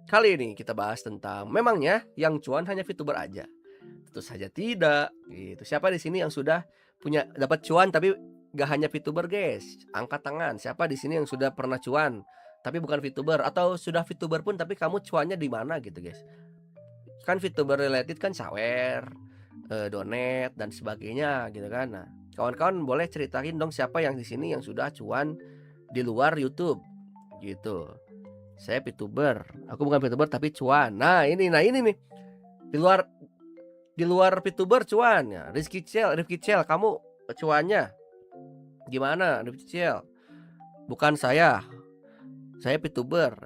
Kali ini kita bahas tentang memangnya yang cuan hanya VTuber aja? Tentu saja tidak, gitu. Siapa di sini yang sudah punya dapat cuan tapi gak hanya VTuber, guys? Angkat tangan. Siapa di sini yang sudah pernah cuan tapi bukan VTuber atau sudah VTuber pun tapi kamu cuannya di mana gitu, guys? Kan VTuber related kan sawer, donate dan sebagainya gitu kan. Nah, kawan-kawan boleh ceritain dong siapa yang di sini yang sudah cuan di luar YouTube gitu. Saya VTuber, aku bukan VTuber tapi cuan. Nah ini nih, di luar VTuber cuan ya. Rifki Cel, kamu cuannya gimana Rifki Cel? Bukan saya VTuber.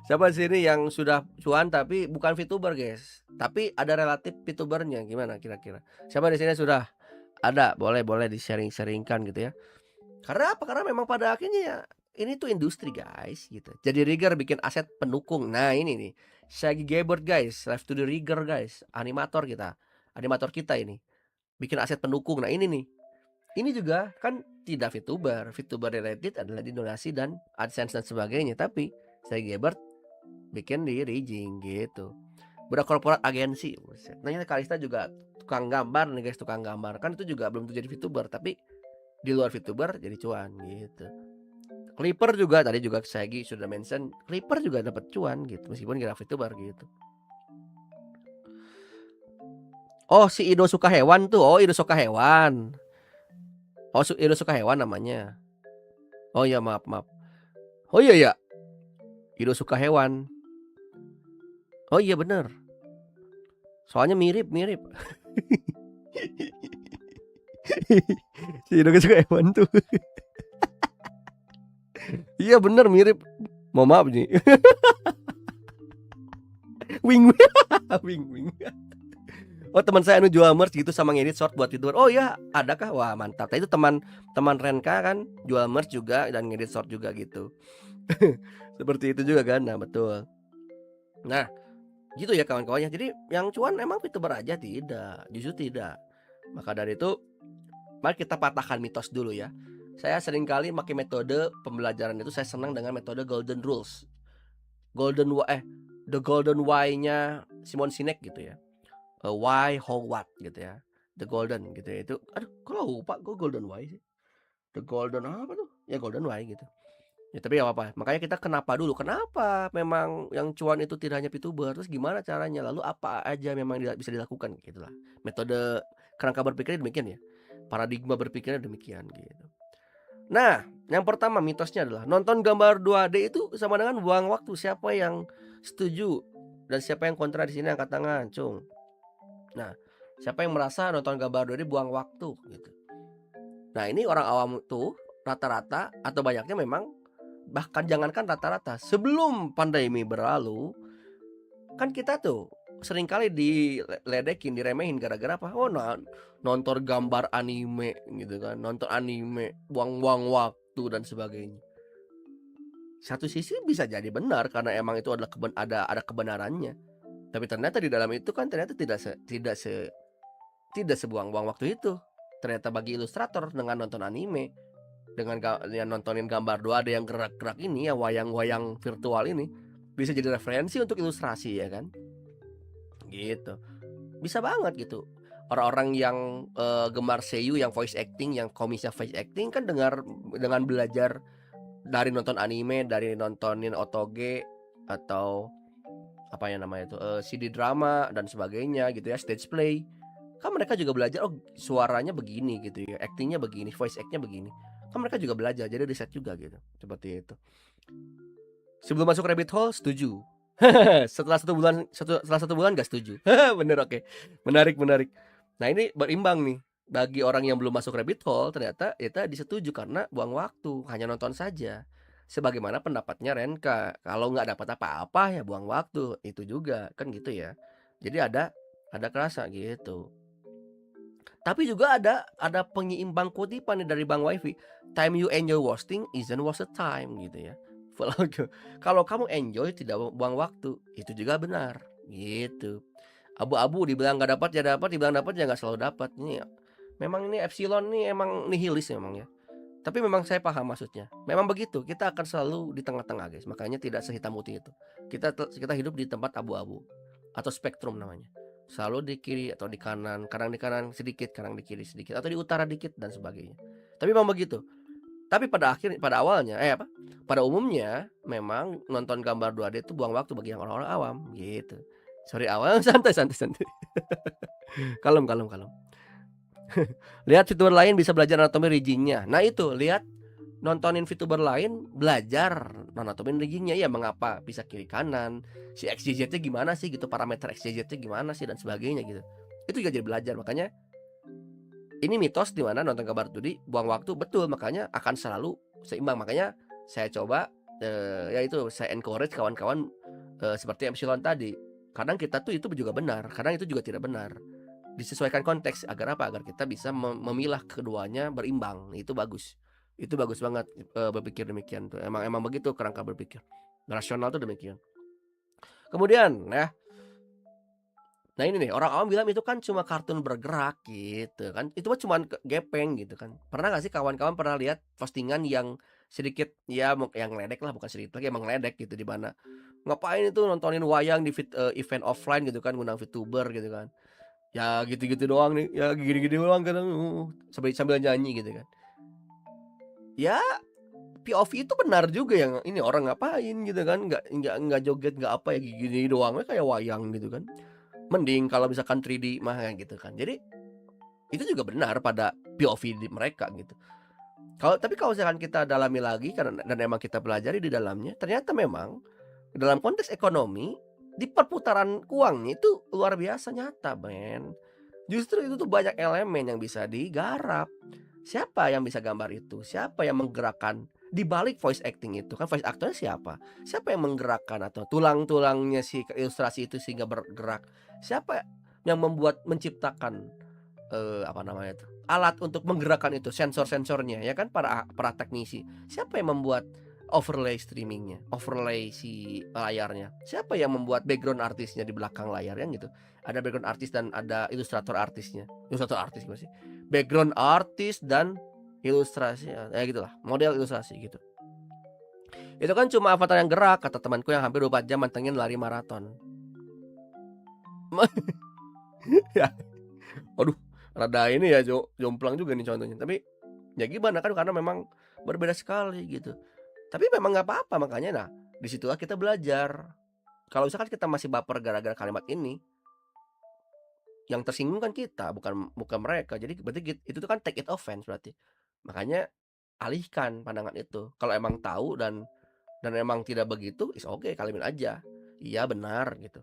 Siapa sih ini yang sudah cuan tapi bukan VTuber, guys? Tapi ada relatif VTubernya, gimana kira-kira? Siapa di sini sudah ada? Boleh di-sharing-sharingkan gitu ya. Karena apa? Karena memang pada akhirnya ya ini tuh industri, guys, gitu. Jadi Rigger bikin aset pendukung. Nah, ini nih. Shaggy Gabbard, guys. Live to the Rigger, guys. Animator kita ini bikin aset pendukung. Nah, ini nih. Ini juga kan tidak VTuber. VTuber related adalah di donasi dan AdSense dan sebagainya. Tapi Shaggy Gabbard bikin di rigging gitu. Korporat agensi. Buset. Nah, ini Kalista juga tukang gambar nih, guys, tukang gambar. Kan itu juga belum tentu jadi VTuber, tapi di luar VTuber jadi cuan gitu. Clipper juga tadi juga Shaggy sudah mention, Clipper juga dapat cuan gitu meskipun kira VTuber gitu. Oh, si Ido suka hewan tuh. Oh, Ido suka hewan. Oh, Ido suka hewan namanya. Oh iya, maaf. Oh iya ya, Ido suka hewan. Oh iya bener. Soalnya mirip. Si Ido suka hewan tuh. Iya bener mirip. Mau maaf nih. Wing. Oh, teman saya anu jual merch gitu sama ngedit short buat VTuber. Oh ya, adakah? Wah, mantap. Nah, itu teman Renka kan jual merch juga dan ngedit short juga gitu. Seperti itu juga kan. Nah, betul. Nah, gitu ya kawan-kawannya. Jadi yang cuan emang VTuber aja tidak, justru tidak. Maka dari itu mari kita patahkan mitos dulu ya. Saya sering kali pakai metode pembelajaran itu saya senang dengan metode Golden Rules. The Golden Why-nya Simon Sinek gitu ya. Why, how, what gitu ya. The Golden gitu ya. Itu aduh, kalau lupa gue Golden Why sih. The Golden apa tuh? Ya Golden Why gitu. Ya tapi ya apa. Makanya kita kenapa dulu? Kenapa memang yang cuan itu tidak hanya VTuber? Terus gimana caranya? Lalu apa aja memang bisa dilakukan gitu lah. Metode kerangka berpikirnya demikian ya. Paradigma berpikirnya demikian gitu. Nah, yang pertama mitosnya adalah nonton gambar 2D itu sama dengan buang waktu. Siapa yang setuju dan siapa yang kontra di sini angkat tangan, cung. Nah, siapa yang merasa nonton gambar 2D buang waktu gitu. Nah, ini orang awam tuh rata-rata atau banyaknya memang, bahkan jangankan rata-rata, sebelum pandemi berlalu kan kita tuh seringkali diledekin, diremehin gara-gara apa? Oh, nonton gambar anime gitu kan, nonton anime buang-buang waktu dan sebagainya. Satu sisi bisa jadi benar karena emang itu adalah ada kebenarannya. Tapi ternyata di dalam itu kan ternyata tidak sebuang-buang waktu itu. Ternyata bagi ilustrator dengan nonton anime, dengan nontonin gambar 2D yang gerak-gerak ini ya, wayang-wayang virtual ini bisa jadi referensi untuk ilustrasi ya kan. Gitu. Bisa banget gitu. Orang-orang yang gemar seiyu, yang voice acting, yang komisnya voice acting kan dengan belajar dari nonton anime, dari nontonin OTG atau apa ya namanya itu CD drama dan sebagainya gitu ya, stage play. Kan mereka juga belajar, oh suaranya begini gitu ya, actingnya begini, voice actnya begini. Kan mereka juga belajar, jadi riset juga gitu. Seperti itu. Sebelum masuk rabbit hole setuju. Setelah satu bulan gak setuju. Bener, oke. Menarik. Nah ini berimbang nih. Bagi orang yang belum masuk rabbit hole ternyata kita disetuju karena buang waktu, hanya nonton saja. Sebagaimana pendapatnya Renka, kalau nggak dapat apa-apa ya buang waktu, itu juga kan gitu ya. Jadi ada kerasa gitu. Tapi juga ada penyeimbang kutipan nih dari Bang Wifi. Time you enjoy wasting isn't waste time gitu ya. Kalau kamu enjoy tidak buang waktu, itu juga benar gitu. Abu-abu dibilang nggak dapat ya dapat, dibilang dapat ya nggak selalu dapat. Ini memang ini Epsilon nih emang nihilis memang ya. Tapi memang saya paham maksudnya. Memang begitu, kita akan selalu di tengah-tengah, guys. Makanya tidak sehitam putih itu. Kita hidup di tempat abu-abu atau spektrum namanya. Selalu di kiri atau di kanan, kadang di kanan sedikit, kadang di kiri sedikit, atau di utara dikit dan sebagainya. Tapi memang begitu. Tapi pada awalnya, apa? Pada umumnya memang nonton gambar 2D itu buang waktu bagi yang orang-orang awam, gitu. Sorry awal, santai santai santai. Kalem kalem kalem. Lihat VTuber lain bisa belajar anatomi rigging-nya. Nah itu, lihat nontonin VTuber lain belajar anatomi rigging-nya, ya mengapa bisa kiri kanan, si XYZ-nya gimana sih gitu, parameter XYZ-nya gimana sih dan sebagainya gitu. Itu juga jadi belajar. Makanya ini mitos di mana nonton gambar 2D buang waktu, betul, makanya akan selalu seimbang. Makanya saya coba ya itu saya encourage kawan-kawan seperti Epsilon tadi. Kadang kita tuh itu juga benar, kadang itu juga tidak benar. Disesuaikan konteks agar apa? Agar kita bisa memilah keduanya berimbang. Itu bagus. Itu bagus banget berpikir demikian tuh. Emang begitu kerangka berpikir. Rasional tuh demikian. Kemudian ya. Nah ini nih, orang awam bilang itu kan cuma kartun bergerak gitu kan. Itu mah cuman gepeng gitu kan. Pernah gak sih kawan-kawan pernah lihat postingan yang sedikit ya yang ngeledek lah, bukan sedikit lagi, emang ngeledek gitu, di mana ngapain itu nontonin wayang di event offline gitu kan, ngundang VTuber gitu kan. Ya gitu-gitu doang nih, ya gini-gini doang kan, sambil nyanyi gitu kan. Ya POV itu benar juga, yang ini orang ngapain gitu kan, nggak joget, nggak apa ya, gini doang kayak wayang gitu kan. Mending kalau misalkan 3D mah gitu kan. Jadi itu juga benar pada POV di mereka gitu. Tapi kalau misalkan kita dalami lagi dan emang kita pelajari di dalamnya, ternyata memang dalam konteks ekonomi di perputaran uangnya itu luar biasa nyata, men. Justru itu tuh banyak elemen yang bisa digarap. Siapa yang bisa gambar itu? Siapa yang menggerakkan di balik voice acting itu? Kan voice aktornya siapa? Siapa yang menggerakkan atau tulang-tulangnya si ilustrasi itu sehingga bergerak? Siapa yang menciptakan apa namanya itu? Alat untuk menggerakkan itu, sensor-sensornya ya kan, para teknisi. Siapa yang membuat overlay streamingnya, overlay si layarnya? Siapa yang membuat background artisnya di belakang layar yang gitu? Ada background artis dan ada ilustrator artisnya. Ilustrator artis gimana sih? Background artis dan ilustrasi ya gitulah, model ilustrasi gitu. Itu kan cuma avatar yang gerak, kata temanku yang hampir 24 jam mantengin lari maraton. Ya. Aduh, rada ini ya jomplang juga nih contohnya. Tapi ya gimana kan, karena memang berbeda sekali gitu. Tapi memang nggak apa-apa, makanya nah disitulah kita belajar. Kalau misalkan kita masih baper gara-gara kalimat ini, yang tersinggung kan kita, bukan mereka. Jadi berarti itu tuh kan take it offense berarti. Makanya alihkan pandangan itu. Kalau emang tahu dan emang tidak begitu, is oke, kalimin aja. Iya benar gitu.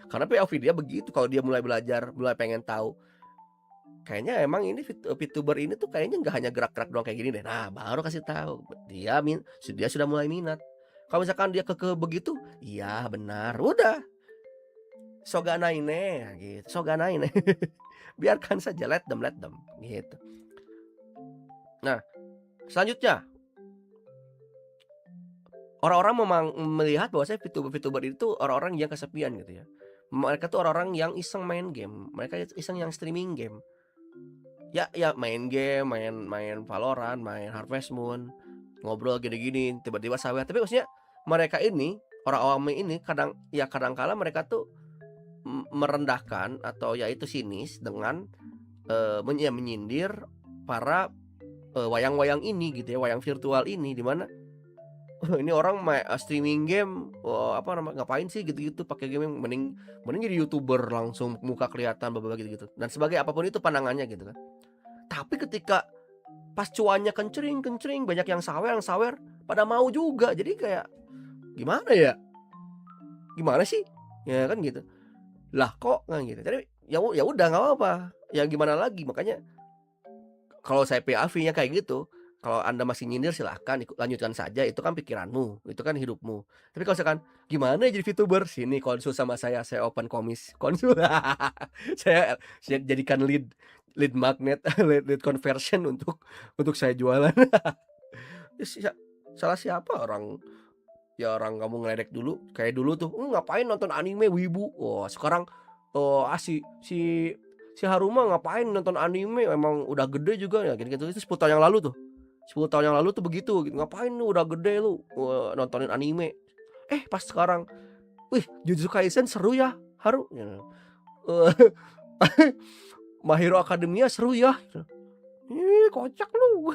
Karena POV dia begitu, kalau dia mulai belajar, mulai pengen tahu. Kayaknya emang ini VTuber ini tuh kayaknya nggak hanya gerak-gerak doang kayak gini deh. Nah, baru kasih tahu. Dia sudah mulai minat. Kalau misalkan dia kekeh begitu, iya benar. Udah. Soganaine gitu. Soganaine. Biarkan saja, let them gitu. Nah, selanjutnya orang-orang memang melihat bahwasanya VTuber itu orang-orang yang kesepian gitu ya. Mereka tuh orang-orang yang iseng main game. Mereka iseng yang streaming game. Ya main game, main Valorant, main Harvest Moon, ngobrol gini-gini, tiba-tiba sawer. Tapi maksudnya mereka ini, orang awam ini kadang kala mereka tuh merendahkan atau ya itu sinis dengan menyindir para wayang-wayang ini gitu ya, wayang virtual ini, di mana ini orang streaming game, apa namanya, ngapain sih gitu-gitu pakai game, mending jadi YouTuber langsung muka kelihatan gitu-gitu. Dan sebagai apapun itu pandangannya gitu kan. Tapi ketika pas cuannya kencring, banyak yang sawer, pada mau juga. Jadi kayak gimana ya? Gimana sih? Ya kan gitu. Lah kok kan gitu. Jadi ya udah nggak apa-apa. Ya gimana lagi? Makanya kalau saya PAV-nya kayak gitu, kalau Anda masih nyindir silahkan lanjutkan saja, itu kan pikiranmu, itu kan hidupmu. Tapi kalau misalkan, "Gimana ya jadi VTuber?" Sini konsul sama saya open komis. Konsul. Saya jadikan lead magnet, lead conversion untuk saya jualan. Salah siapa orang? Ya orang kamu ngeledek dulu, kayak dulu tuh, ngapain nonton anime wibu." Oh, sekarang si Haruma ngapain nonton anime, emang udah gede juga ya gitu-gitu. Itu 10 tahun yang lalu tuh. 10 tahun yang lalu tuh begitu gitu, "Ngapain lu udah gede lu, nontonin anime?" Pas sekarang, "Wih, Jujutsu Kaisen seru ya, Haru," gitu. Eee, "My Hero Academia seru ya," gitu. "Ih, kocak lu."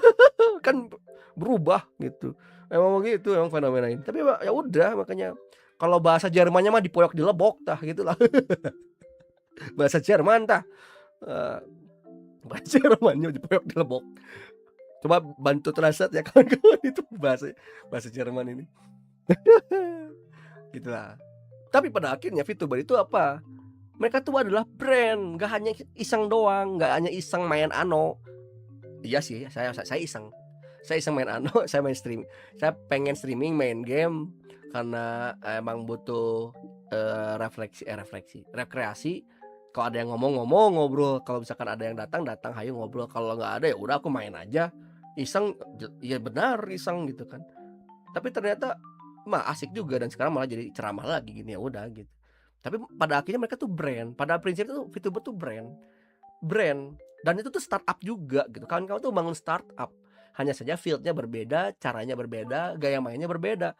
Kan berubah gitu. Emang begitu emang fenomena ini. Tapi ya udah makanya kalau bahasa Jermannya mah dipoyok dilebok tah gitulah. Bahasa Jerman tah, eee, bahasa Jermannya dipoyok dilebok. Coba bantu translate ya kawan-kawan itu bahasa bahasa Jerman ini. Gitulah. Tapi pada akhirnya VTuber itu apa, mereka tuh adalah brand, nggak hanya iseng doang, nggak hanya iseng main Anno. Iya sih, saya iseng. Saya iseng main Anno, saya main saya pengen streaming main game karena emang butuh, rekreasi. Kalau ada yang ngomong, ngobrol, kalau misalkan ada yang datang, hayo ngobrol, kalau nggak ada ya udah aku main aja. Iseng, iya benar iseng gitu kan. Tapi ternyata mah asik juga dan sekarang malah jadi ceramah lagi gini, ya udah gitu. Tapi pada akhirnya mereka tuh brand, pada prinsipnya tuh VTuber tuh brand. Brand, dan itu tuh startup juga gitu, kawan-kawan tuh bangun startup, hanya saja field-nya berbeda, caranya berbeda, gaya mainnya berbeda.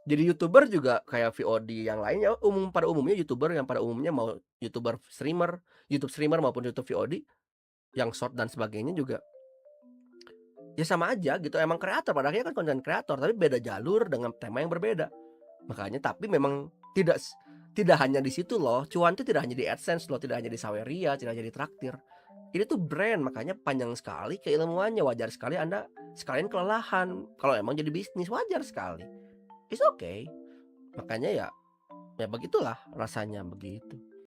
Jadi YouTuber juga kayak VOD yang lainnya, pada umumnya YouTuber yang pada umumnya mau YouTuber streamer, YouTube streamer maupun YouTube VOD yang short dan sebagainya juga, ya sama aja gitu, emang kreator, pada akhirnya kan konten kreator, tapi beda jalur dengan tema yang berbeda. Makanya tapi memang tidak hanya di situ loh, cuan itu tidak hanya di AdSense loh, tidak hanya di Saweria, tidak hanya di traktir. Ini tuh brand, makanya panjang sekali keilmuannya, wajar sekali Anda sekalian kelelahan. Kalau emang jadi bisnis wajar sekali. It's okay. Makanya ya begitulah rasanya begitu.